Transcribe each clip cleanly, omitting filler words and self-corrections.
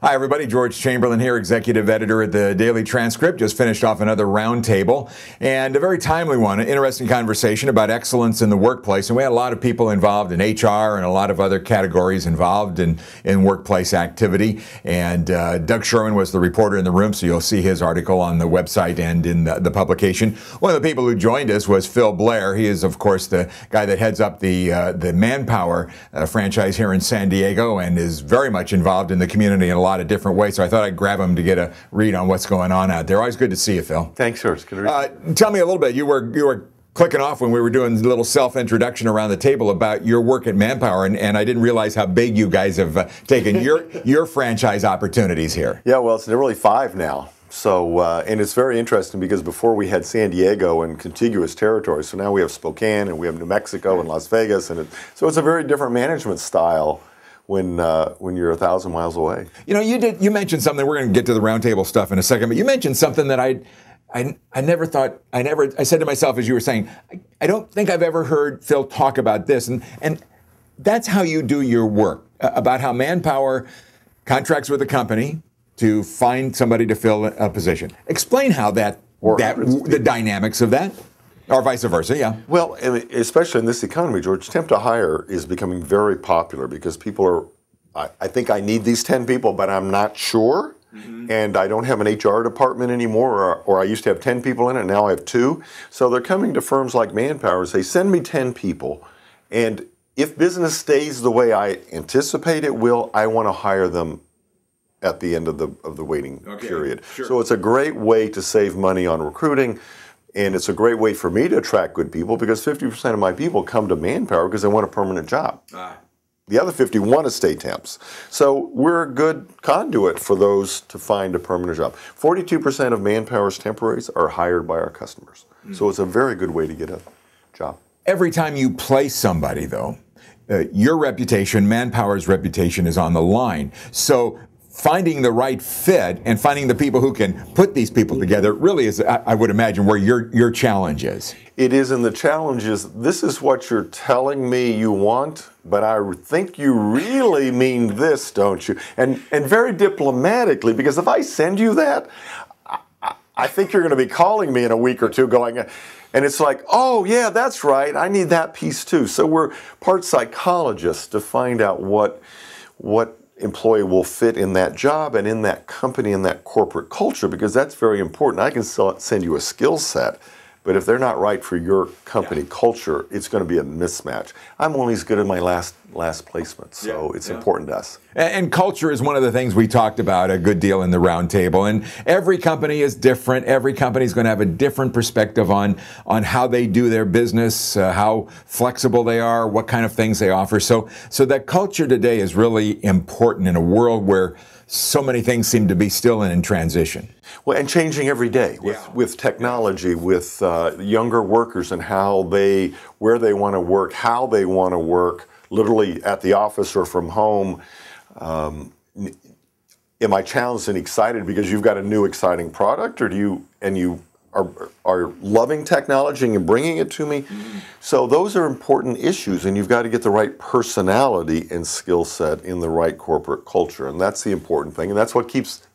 Hi, everybody. George Chamberlain here, executive editor at the Daily Transcript. Just finished off another roundtable, and a very timely one, an interesting conversation about excellence in the workplace. And we had a lot of people involved in HR and a lot of other categories involved in workplace activity. And Doug Sherman was the reporter in the room, so you'll see his article on the website and in the publication. One of the people who joined us was Phil Blair. He is, of course, the guy that heads up the Manpower franchise here in San Diego and is very much involved in the community in a lot of different ways. So I thought I'd grab him to get a read on what's going on out there. Always good to see you, Phil. Thanks, George. Good to tell me a little bit. You were clicking off when we were doing a little self-introduction around the table about your work at Manpower, and I didn't realize how big you guys have taken your franchise opportunities here. Yeah, well, it's nearly 5 now. So, and it's very interesting because before we had San Diego and contiguous territories, so now we have Spokane and we have New Mexico and Las Vegas, and so it's a very different management style when you're 1,000 miles away. You know, you mentioned something. We're going to get to the roundtable stuff in a second, but you mentioned something that I never thought, I said to myself as you were saying, I don't think I've ever heard Phil talk about this, and that's how you do your work, about how Manpower contracts with a company to find somebody to fill a position. Explain how the dynamics of that, or vice versa, yeah. Well, especially in this economy, George, temp to hire is becoming very popular because people are, I think I need these 10 people, but I'm not sure. Mm-hmm. And I don't have an HR department anymore, or I used to have 10 people in it, now I have 2. So they're coming to firms like Manpower and say, send me 10 people, and if business stays the way I anticipate it will, I want to hire them at the end of the waiting period. Sure. So it's a great way to save money on recruiting, and it's a great way for me to attract good people because 50% of my people come to Manpower because they want a permanent job. The other 50 want to stay temps. So we're a good conduit for those to find a permanent job. 42% of Manpower's temporaries are hired by our customers. Mm-hmm. So it's a very good way to get a job. Every time you place somebody, though, your reputation, Manpower's reputation is on the line. So finding the right fit and finding the people who can put these people together really is, I would imagine, where your challenge is. It is, and the challenge is, this is what you're telling me you want, but I think you really mean this, don't you? And very diplomatically, because if I send you that, I think you're going to be calling me in a week or two going, and it's like, oh, yeah, that's right, I need that piece too. So we're part psychologists to find out what employee will fit in that job and in that company and that corporate culture, because that's very important. I can send you a skill set, but if they're not right for your company culture, it's going to be a mismatch. I'm only as good as my last placement, so it's important to us. And culture is one of the things we talked about a good deal in the roundtable. And every company is different. Every company is going to have a different perspective on how they do their business, how flexible they are, what kind of things they offer. So that culture today is really important in a world where so many things seem to be still in transition. Well, and changing every day with technology, with younger workers and where they want to work, how they want to work, literally at the office or from home. Am I challenged and excited because you've got a new exciting product, or you are loving technology and bringing it to me? Mm-hmm. So those are important issues, and you've got to get the right personality and skill set in the right corporate culture, and that's the important thing, and that's what keeps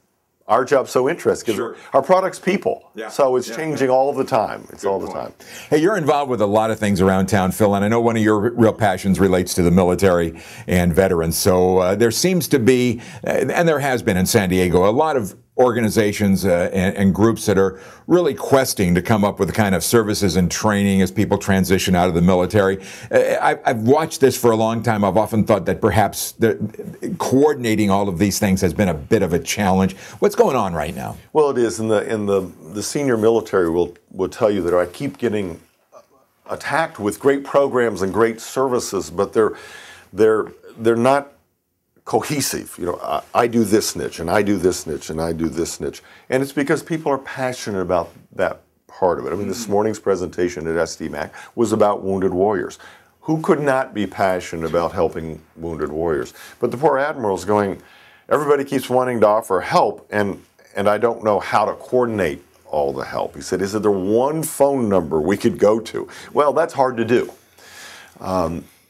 our job so interesting, because our product's people. Yeah. So it's changing all the time. It's all the time. Hey, you're involved with a lot of things around town, Phil, and I know one of your real passions relates to the military and veterans. So there seems to be, and there has been in San Diego, a lot of organizations and groups that are really questing to come up with the kind of services and training as people transition out of the military. I've watched this for a long time. I've often thought that perhaps coordinating all of these things has been a bit of a challenge. What's going on right now? Well, it is. And the senior military will tell you that I keep getting attacked with great programs and great services, but they're not cohesive. You know, I do this niche, and I do this niche, and I do this niche. And it's because people are passionate about that part of it. I mean, this morning's presentation at SDMAC was about wounded warriors. Who could not be passionate about helping wounded warriors? But the poor admiral's going, everybody keeps wanting to offer help, and I don't know how to coordinate all the help. He said, is there one phone number we could go to? Well, that's hard to do.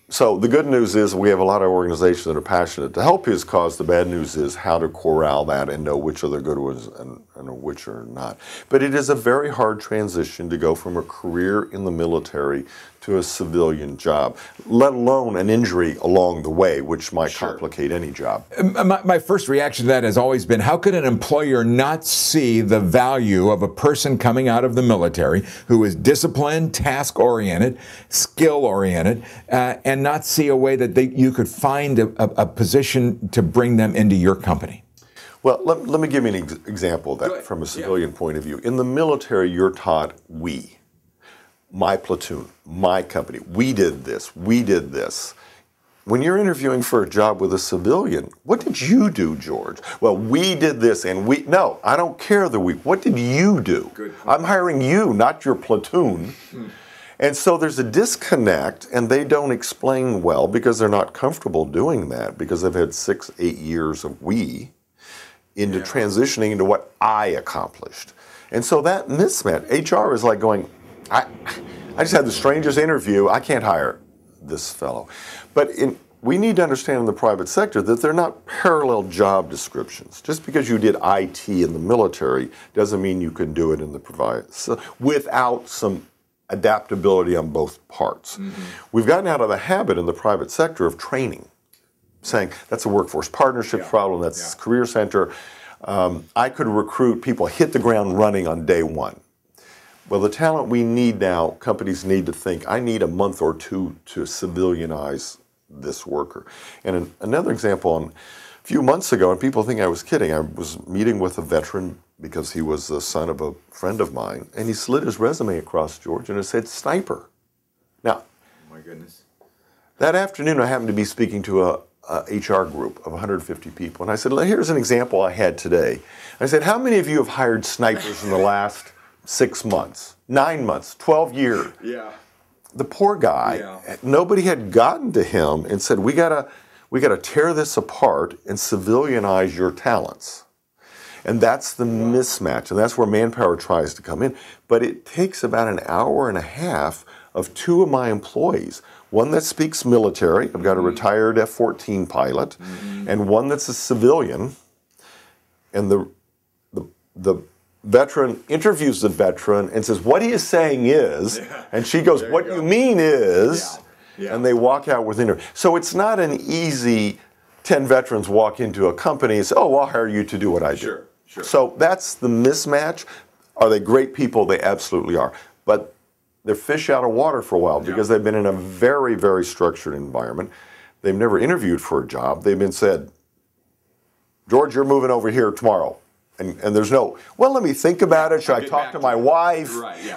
So the good news is we have a lot of organizations that are passionate to help his cause. The bad news is how to corral that and know which are the good ones and which are not. But it is a very hard transition to go from a career in the military to a civilian job, let alone an injury along the way, which might complicate any job. My first reaction to that has always been, how could an employer not see the value of a person coming out of the military who is disciplined, task-oriented, skill-oriented, and not see a way that you could find a position to bring them into your company? Well, let me give you an example of that from a civilian point of view. In the military, you're taught we. My platoon, my company, we did this, we did this. When you're interviewing for a job with a civilian, what did you do, George? Well, we did this and we, no, I don't care the we. What did you do? I'm hiring you, not your platoon. And so there's a disconnect, and they don't explain well because they're not comfortable doing that because they've had 6, 8 years of we into transitioning into what I accomplished. And so that mismatch, HR is like going, I just had the strangest interview. I can't hire this fellow. But we need to understand in the private sector that they're not parallel job descriptions. Just because you did IT in the military doesn't mean you can do it in the private, without some adaptability on both parts. We've gotten out of the habit in the private sector of training, saying that's a workforce partnership problem, that's career center. I could recruit people, hit the ground running on day one. Well, the talent we need now, companies need to think, I need a month or two to civilianize this worker. And another example, a few months ago, and people think I was kidding, I was meeting with a veteran because he was the son of a friend of mine, and he slid his resume across, George, and it said sniper. Now, oh my goodness. That afternoon, I happened to be speaking to a HR group of 150 people, and I said, here's an example I had today. I said, how many of you have hired snipers in the last 6 months, 9 months, 12 years? Yeah. The poor guy, nobody had gotten to him and said, we gotta tear this apart and civilianize your talents. And that's the mismatch, and that's where manpower tries to come in. But it takes about an hour and a half of 2 of my employees, one that speaks military, I've got a retired F-14 pilot, and one that's a civilian, and the veteran interviews the veteran and says, what he is saying is, and she goes, what you mean is, and they walk out with interview. So it's not an easy 10 veterans walk into a company and say, oh, I'll hire you to do what I do. Sure. So that's the mismatch. Are they great people? They absolutely are. But they're fish out of water for a while because they've been in a very, very structured environment. They've never interviewed for a job. They've been said, George, you're moving over here tomorrow. And there's no, well, let me think about it. Should I talk to my wife?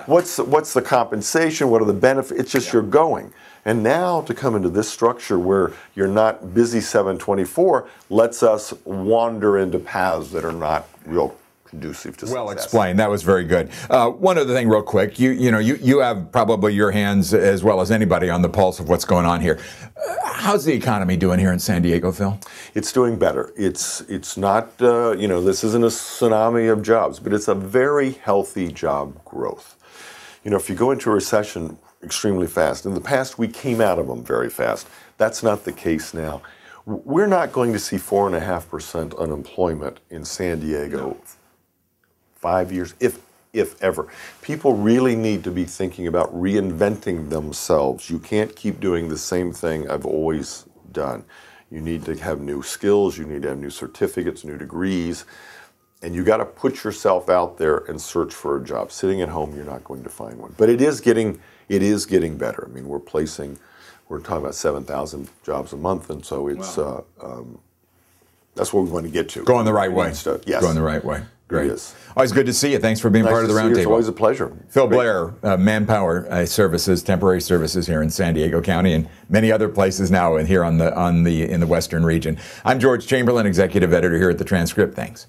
What's the compensation? What are the benefits? It's just you're going. And now to come into this structure where you're not busy 7/24 lets us wander into paths that are not real conducive to success. Well explained. That was very good. One other thing real quick. You have probably your hands as well as anybody on the pulse of what's going on here. How's the economy doing here in San Diego, Phil? It's doing better. It's not, this isn't a tsunami of jobs, but it's a very healthy job growth. If you go into a recession extremely fast, in the past we came out of them very fast. That's not the case now. We're not going to see 4.5% unemployment in San Diego 5 years, if ever. People really need to be thinking about reinventing themselves. You can't keep doing the same thing I've always done. You need to have new skills, you need to have new certificates, new degrees, and you got to put yourself out there and search for a job. Sitting at home, you're not going to find one. But it is getting better. I mean, we're talking about 7,000 jobs a month, and so it's that's what we want to get to. Going the right way. Yes. Going the right way. Great. Always good to see you. Thanks for being part of the roundtable. It's always a pleasure. Phil Blair, Manpower Services, temporary services here in San Diego County and many other places now here in the Western region. I'm George Chamberlain, executive editor here at the Transcript. Thanks.